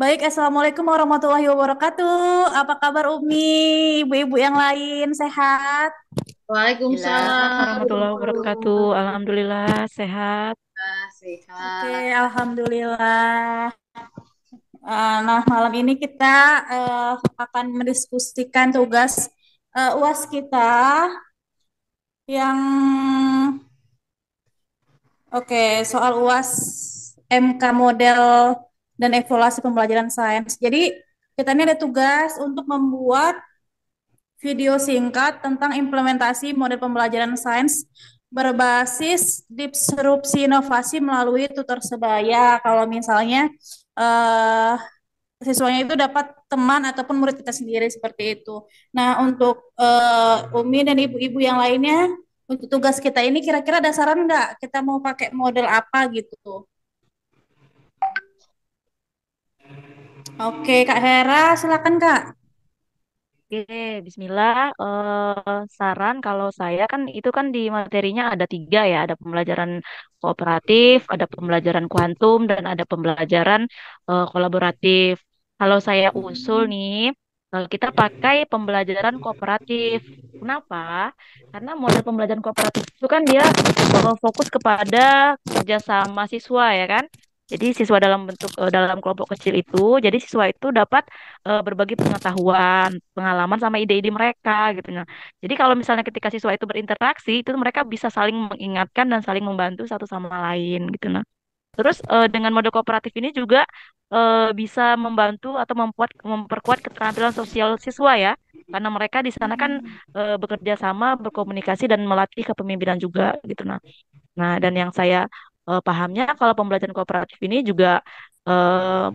Baik, Assalamualaikum warahmatullahi wabarakatuh. Apa kabar Umi? Ibu-ibu yang lain sehat? Alhamdulillah, Waalaikumsalam warahmatullahi wabarakatuh. warahmatullahi Alhamdulillah sehat. wabarakatuh. Oke, Sehat. Alhamdulillah. Nah, malam ini kita akan mendiskusikan tugas UAS kita yang oke, soal UAS MK model dan evaluasi pembelajaran sains. Jadi, kita ini ada tugas untuk membuat video singkat tentang implementasi model pembelajaran sains berbasis disrupsi inovasi melalui tutor sebaya. Kalau misalnya eh, siswanya itu dapat teman ataupun murid kita sendiri seperti itu. Nah, untuk Umi dan ibu-ibu yang lainnya, untuk tugas kita ini kira-kira ada saran nggak? Kita mau pakai model apa gitu? Oke, Kak Hera, silakan Kak. Oke, Bismillah. Saran kalau saya kan itu kan di materinya ada tiga ya, ada pembelajaran kooperatif, ada pembelajaran kuantum, dan ada pembelajaran kolaboratif. Kalau saya usul nih, kita pakai pembelajaran kooperatif. Kenapa? Karena model pembelajaran kooperatif itu kan dia fokus kepada kerjasama siswa ya kan. Jadi siswa dalam kelompok kecil itu, jadi siswa itu dapat berbagi pengetahuan, pengalaman sama ide-ide mereka gitu. Nah, jadi kalau misalnya ketika siswa itu berinteraksi, itu mereka bisa saling mengingatkan dan saling membantu satu sama lain gitu. Nah, terus dengan model kooperatif ini juga bisa membantu atau memperkuat keterampilan sosial siswa ya. Karena mereka di sana kan bekerja sama, berkomunikasi dan melatih kepemimpinan juga gitu. Nah, dan yang saya pahamnya kalau pembelajaran kooperatif ini juga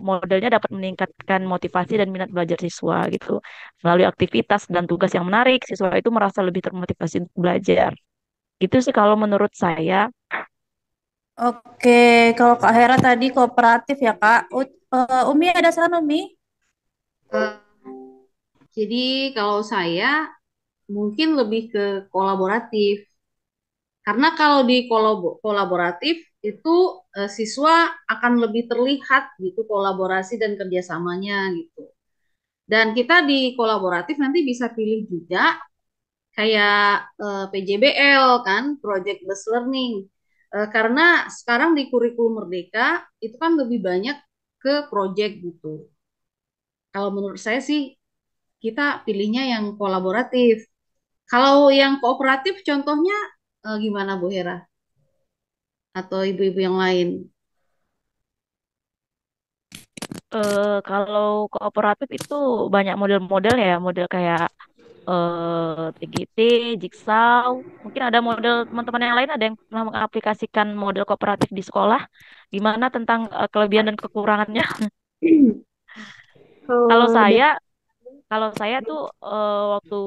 modelnya dapat meningkatkan motivasi dan minat belajar siswa gitu. Melalui aktivitas dan tugas yang menarik, siswa itu merasa lebih termotivasi untuk belajar. Gitu sih kalau menurut saya. Oke, kalau Kak Hera tadi kooperatif ya Kak. Umi ada saran Umi? Eh, jadi kalau saya mungkin lebih ke kolaboratif. Karena kalau di kolaboratif itu siswa akan lebih terlihat gitu kolaborasi dan kerjasamanya gitu. Dan kita di kolaboratif nanti bisa pilih juga kayak PJBL kan, Project Based Learning. Karena sekarang di kurikulum Merdeka itu kan lebih banyak ke project gitu. Kalau menurut saya sih kita pilihnya yang kolaboratif. Kalau yang kooperatif contohnya gimana Bu Hera atau ibu-ibu yang lain? Kalau kooperatif itu banyak model-model ya, model kayak TGT, Jigsaw. Mungkin ada model teman-teman yang lain ada yang pernah mengaplikasikan model kooperatif di sekolah. Gimana tentang kelebihan dan kekurangannya? Kalau Kalau saya, dari kalau saya tuh waktu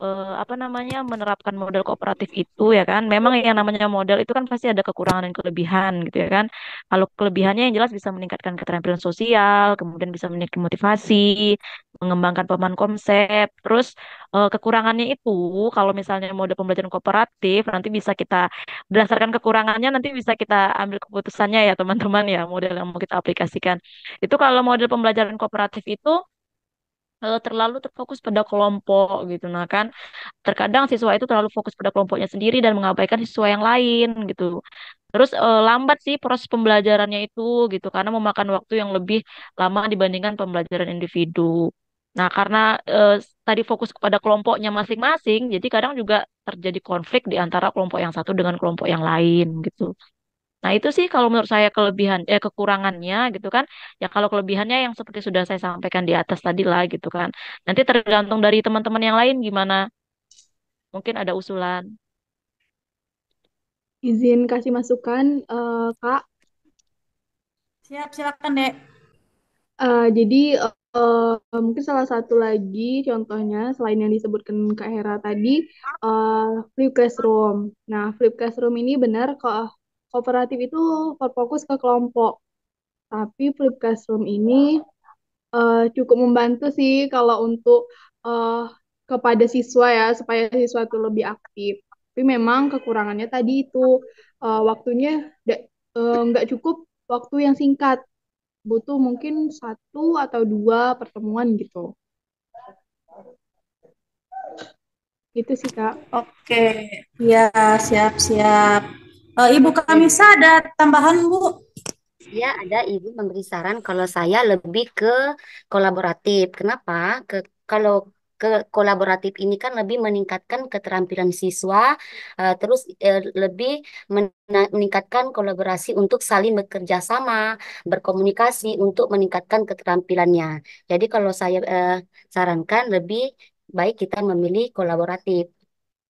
apa namanya menerapkan model kooperatif itu ya kan, memang yang namanya model itu kan pasti ada kekurangan dan kelebihan gitu ya kan. Kalau kelebihannya yang jelas bisa meningkatkan keterampilan sosial, kemudian bisa meningkatkan motivasi, mengembangkan pemahaman konsep. Terus kekurangannya itu kalau misalnya model pembelajaran kooperatif nanti bisa kita berdasarkan kekurangannya nanti bisa kita ambil keputusannya ya teman-teman ya model yang mau kita aplikasikan. Itu kalau model pembelajaran kooperatif itu terlalu terfokus pada kelompok gitu. Nah kan terkadang siswa itu terlalu fokus pada kelompoknya sendiri dan mengabaikan siswa yang lain gitu. Terus lambat sih proses pembelajarannya itu gitu karena memakan waktu yang lebih lama dibandingkan pembelajaran individu. Nah, karena tadi fokus kepada kelompoknya masing-masing, jadi kadang juga terjadi konflik di antara kelompok yang satu dengan kelompok yang lain gitu. Nah, itu sih kalau menurut saya kekurangannya gitu kan. Ya kalau kelebihannya yang seperti sudah saya sampaikan di atas tadi lah gitu kan. Nanti tergantung dari teman-teman yang lain gimana. Mungkin ada usulan. Izin kasih masukan, Kak. siap silakan Dek. Jadi mungkin salah satu lagi contohnya selain yang disebutkan Kak Hera tadi, eh, flip classroom. Nah, flip classroom ini benar kok kooperatif itu berfokus ke kelompok. Tapi flip classroom ini cukup membantu sih kalau untuk eh, kepada siswa ya supaya siswa itu lebih aktif. Tapi memang kekurangannya tadi itu waktunya nggak cukup waktu yang singkat. butuh mungkin satu atau dua pertemuan gitu. Gitu sih, Kak. Oke, ya siap-siap. Ibu Oke. Kamisa ada tambahan, Bu? Ya, ada ibu memberi saran kalau saya lebih ke kolaboratif. Kenapa? Kalau ke kolaboratif ini kan lebih meningkatkan keterampilan siswa, terus lebih meningkatkan kolaborasi untuk saling bekerja sama, berkomunikasi untuk meningkatkan keterampilannya. Jadi kalau saya sarankan lebih baik kita memilih kolaboratif.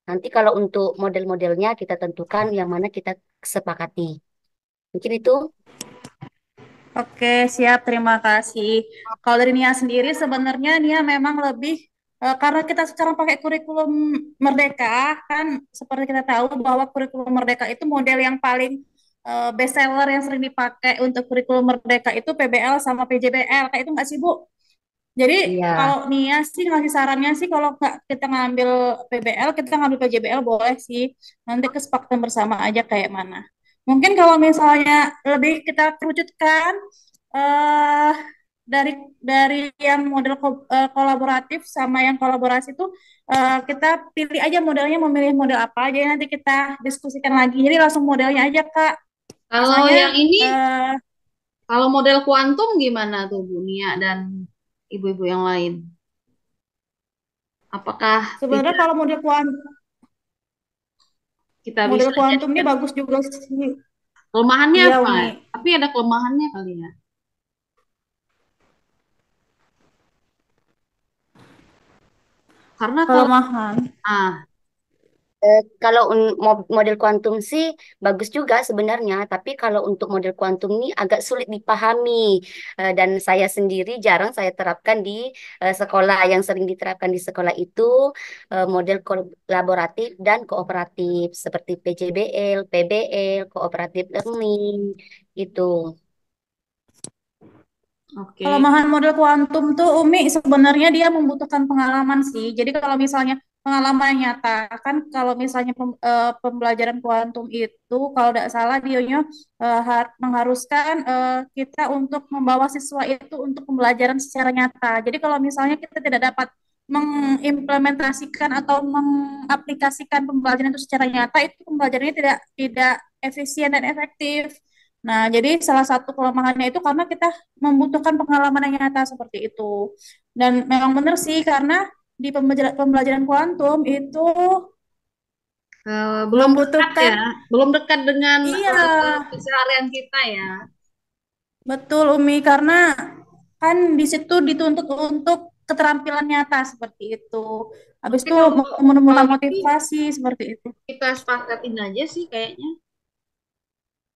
Nanti kalau untuk model-modelnya kita tentukan yang mana kita sepakati. Mungkin itu. Oke, siap. Terima kasih. Kalau dari Nia sendiri, sebenarnya Nia memang lebih karena kita sekarang pakai kurikulum Merdeka, kan seperti kita tahu bahwa kurikulum Merdeka itu model yang paling best seller yang sering dipakai untuk kurikulum Merdeka itu PBL sama PJBL. Kayak itu nggak sih, Bu? Jadi Iya. kalau Nia sih ngasih sarannya sih kalau nggak kita ngambil PBL, kita ngambil PJBL boleh sih. Nanti kesepakatan bersama aja kayak mana. Mungkin kalau misalnya lebih kita kerucutkan eh dari yang model kolaboratif sama yang kolaborasi itu kita pilih aja modelnya, memilih model apa aja nanti kita diskusikan lagi. Jadi langsung modelnya aja Kak. Kalau Misalnya yang ini, eh, kalau model kuantum gimana tuh Bu Nia dan ibu-ibu yang lain? Apakah sebenarnya tidak kalau kita bisa model kuantum ini jadikan bagus juga sih. kelemahannya Iya, apa? Umi. Tapi ada kelemahannya kali ya. Karena kalau Kelemahan. ah Kalau model kuantum sih bagus juga sebenarnya, tapi kalau untuk model kuantum ini agak sulit dipahami. Dan saya sendiri jarang saya terapkan di sekolah. Yang sering diterapkan di sekolah itu model kolaboratif dan kooperatif seperti PJBL, PBL, cooperative learning itu. oke. Kelemahan model kuantum tuh Umi sebenarnya dia membutuhkan pengalaman sih. Jadi kalau misalnya pengalaman nyata kan kalau misalnya pembelajaran kuantum itu kalau tidak salah dionya mengharuskan kita untuk membawa siswa itu untuk pembelajaran secara nyata. Jadi kalau misalnya kita tidak dapat mengimplementasikan atau mengaplikasikan pembelajaran itu secara nyata itu pembelajarannya tidak tidak efisien dan efektif. Nah, jadi salah satu kelemahannya itu karena kita membutuhkan pengalaman yang nyata seperti itu. Dan memang benar sih karena di pembelajaran kuantum itu Belum dekat membutuhkan ya, belum dekat dengan iya, keseharian kita ya. betul Umi karena kan di situ dituntut untuk keterampilan nyata seperti itu. Habis Oke, itu kalau menemukan gitu motivasi seperti itu. kita sepakatin aja sih kayaknya.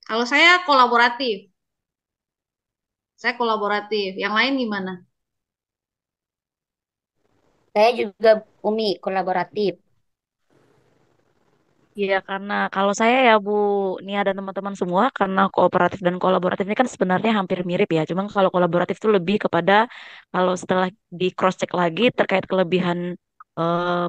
Kalau saya kolaboratif. Yang lain gimana? Saya juga Umi kolaboratif. Iya, karena kalau saya ya Bu Nia dan teman-teman semua, karena kooperatif dan kolaboratif ini kan sebenarnya hampir mirip ya. Cuma kalau kolaboratif itu lebih kepada kalau setelah di cross check lagi terkait kelebihan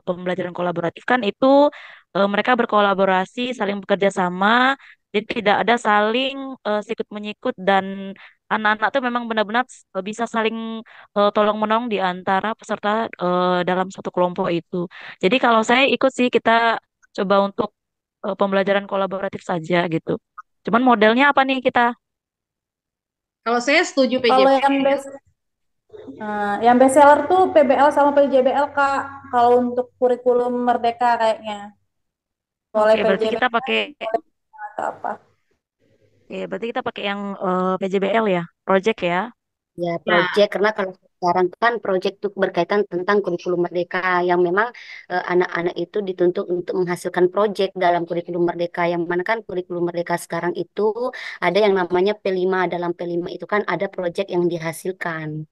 pembelajaran kolaboratif kan itu mereka berkolaborasi, saling bekerja sama, jadi tidak ada saling sikut menyikut dan anak-anak tuh memang benar-benar bisa saling tolong menolong di antara peserta dalam satu kelompok itu. Jadi kalau saya ikut sih kita coba untuk pembelajaran kolaboratif saja gitu. Cuman modelnya apa nih kita? Kalau saya setuju Kalau PJP. yang best seller tuh PBL sama PJBL Kak. Kalau untuk kurikulum Merdeka kayaknya. Boleh Oke, berarti kita PJBL, pakai boleh atau apa. berarti kita pakai yang PJBL ya, project ya. Ya, Ya, proyek karena kalau sekarang kan proyek itu berkaitan tentang kurikulum merdeka yang memang anak-anak itu dituntut untuk menghasilkan proyek dalam kurikulum merdeka yang mana kan kurikulum merdeka sekarang itu ada yang namanya P5 dalam P5 itu kan ada proyek yang dihasilkan.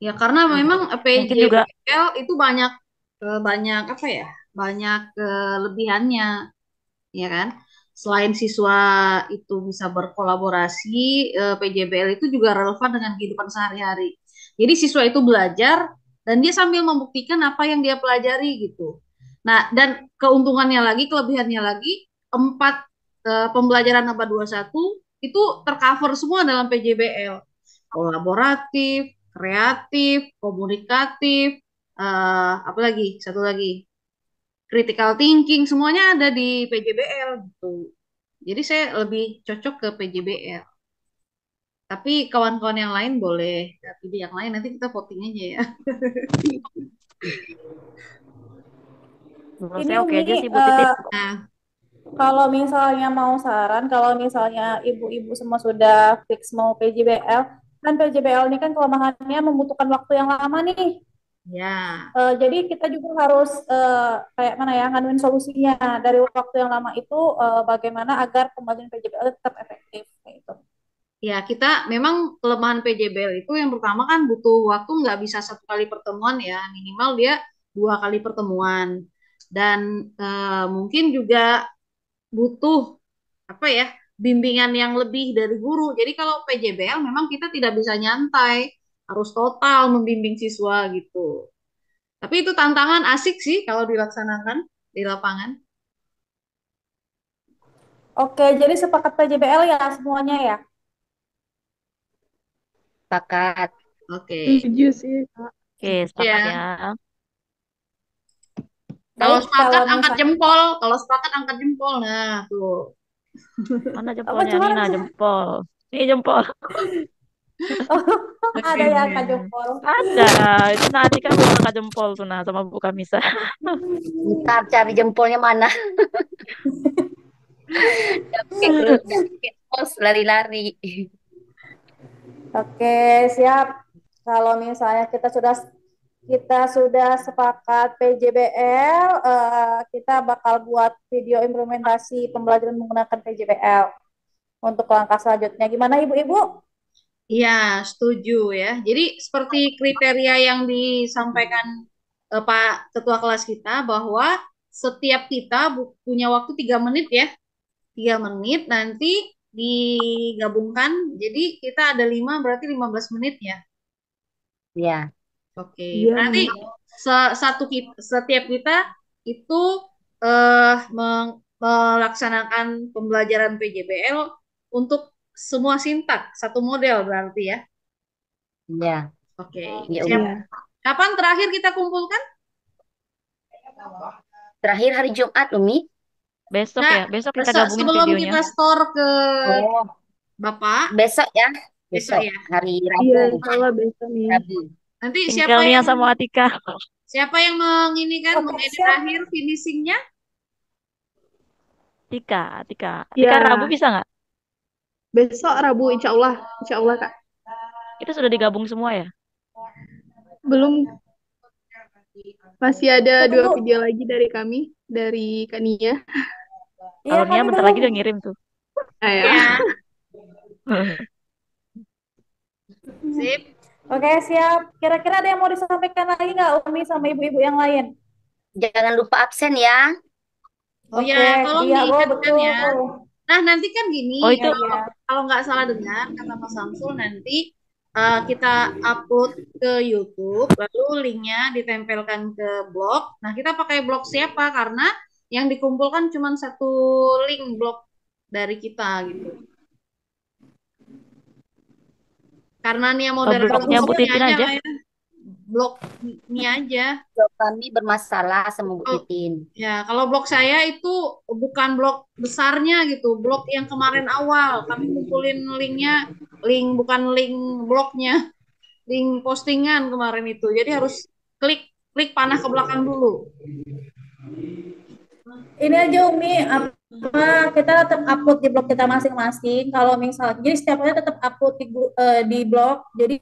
ya karena Hmm. memang Mungkin juga PJBL itu banyak banyak apa ya? Banyak kelebihannya, ya kan? Selain siswa itu bisa berkolaborasi, PJBL itu juga relevan dengan kehidupan sehari-hari. Jadi siswa itu belajar dan dia sambil membuktikan apa yang dia pelajari gitu. Nah, dan keuntungannya lagi, kelebihannya lagi, empat pembelajaran abad 21 itu tercover semua dalam PJBL. Kolaboratif, kreatif, komunikatif, apa lagi? Satu lagi, critical thinking, semuanya ada di PJBL gitu. Jadi saya lebih cocok ke PJBL. Tapi kawan-kawan yang lain boleh pilih yang lain, nanti kita voting aja ya. Menurut Ini saya oke Umi, aja sih Bu Titin. Nah, kalau misalnya mau saran, kalau misalnya ibu-ibu semua sudah fix mau PJBL, kan PJBL ini kan kelemahannya membutuhkan waktu yang lama nih. ya. Jadi kita juga harus kayak mana ya, nganuin solusinya dari waktu yang lama itu bagaimana agar pembagian PJBL tetap efektif gitu. Ya, kita memang kelemahan PJBL itu yang pertama kan butuh waktu, nggak bisa satu kali pertemuan ya, minimal dia 2 kali pertemuan. Dan mungkin juga butuh apa ya, bimbingan yang lebih dari guru. Jadi kalau PJBL memang kita tidak bisa nyantai, harus total membimbing siswa gitu. Tapi itu tantangan asik sih kalau dilaksanakan di lapangan. Oke, jadi sepakat PJBL ya semuanya ya. Sepakat. Oke. Setuju sih, Kak. Oke, sepakat ya. Ya, kalau Baik, sepakat kalau angkat misalnya jempol, kalau sepakat angkat jempol. Nah, tuh. Mana apa jempolnya? gimana Nina, sih? jempol. Ini jempol. Oh, ada Oke, ya deh. Kak Jempol. Ada. Itu nanti kan belum angkat jempol tuh nah sama Bu Kamisa. Ntar cari jempolnya mana? Udah pakai pos lari-lari. Oke, siap. Kalau misalnya kita sudah sepakat PJBL, kita bakal buat video implementasi pembelajaran menggunakan PJBL untuk langkah selanjutnya. Gimana Ibu-ibu? Iya, setuju ya. Jadi seperti kriteria yang disampaikan Pak Ketua kelas kita bahwa setiap kita punya waktu 3 menit ya. 3 menit nanti digabungkan. Jadi kita ada 5 berarti 15 menit ya. Ya, Oke, Iya, berarti Umi. setiap kita itu melaksanakan pembelajaran PJBL untuk semua sintak, satu model berarti ya. ya, Oke, ya siap. Umi. Iya. Kapan terakhir kita kumpulkan? Terakhir hari Jumat, Umi. Besok Nggak, ya. Besok kita gabungin sebelum videonya. kita store ke Oh, Bapak besok ya. besok Besok ya. hari Iya, Rabu. insya Allah besok nih. Rabu. Nanti Tinggal Nia sama Atika. siapa yang menginikan Oke, mengedit siap. akhir finishingnya? Atika, Atika. Atika Rabu Ya, bisa nggak? besok Rabu, insya Allah. Insya Allah, Kak. Itu sudah digabung semua ya? Belum, masih ada 2 Tunggu. video lagi dari kami, dari Kak Nia. Iya, Kalau Nia kami bentar belum. lagi udah ngirim tuh. Ah, ya. Ya, sip. Oke, siap. Kira-kira ada yang mau disampaikan lagi nggak Umi sama ibu-ibu yang lain? Jangan lupa absen ya. Oh ya, Oke, tolong iya, oh diingatkan betul. ya. Nah, nanti kan gini, Oh itu Iya, kalau iya. kalau nggak salah dengar kata Mas Samsul nanti kita upload ke YouTube, lalu linknya ditempelkan ke blog. Nah, kita pakai blog siapa? Karena yang dikumpulkan cuma satu link blog dari kita gitu. Karena Nia moderator blognya Bu blog Bagusnya. ini Titin aja aja. lah ya. Blog ini aja. Kalau kami bermasalah sama Bu Oh, Titin. ya, kalau blog saya itu bukan blog besarnya gitu, blog yang kemarin awal. Kami ngumpulin linknya, bukan link blognya, link postingan kemarin itu. Jadi harus klik klik panah ke belakang dulu. Ini aja Umi, apa kita tetap upload di blog kita masing-masing. Kalau misalnya, jadi setiap hari tetap upload di blog. Jadi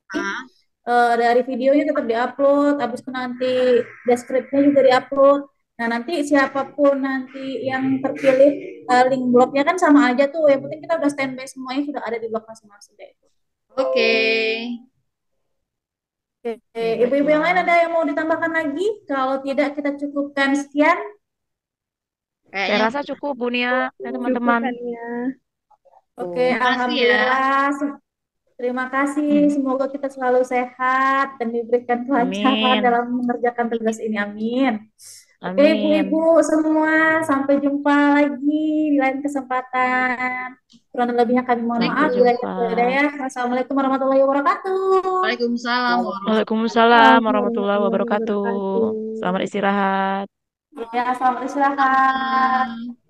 Nah, dari videonya tetap diupload, habis itu nanti deskripsinya juga diupload. Nah nanti siapapun nanti yang terpilih link blognya kan sama aja tuh. Yang penting kita udah standby semuanya sudah ada di blog masing-masing deh. oke. Oke, ibu-ibu yang lain ada yang mau ditambahkan lagi? Kalau tidak kita cukupkan sekian. Saya Kayaknya rasa cukup Bu Nia dan Cukup teman-teman. kan ya. Oke, Tuh. terima kasih ya. alhamdulillah. Terima kasih. Semoga kita selalu sehat dan diberikan kelancaran Amin. dalam mengerjakan tugas ini. Amin. Oke, ibu-ibu Amin. semua, sampai jumpa lagi di lain kesempatan. Kurang dan lebihnya kami mohon Sampai maaf. Bila jumpa. ada ya. Wassalamualaikum warahmatullahi wabarakatuh. Waalaikumsalam warahmatullahi Waalaikumsalam Assalamualaikum warahmatullahi warahmatullahi wabarakatuh. wabarakatuh. Selamat istirahat. Ya, selamat istirahat. wabarakatuh.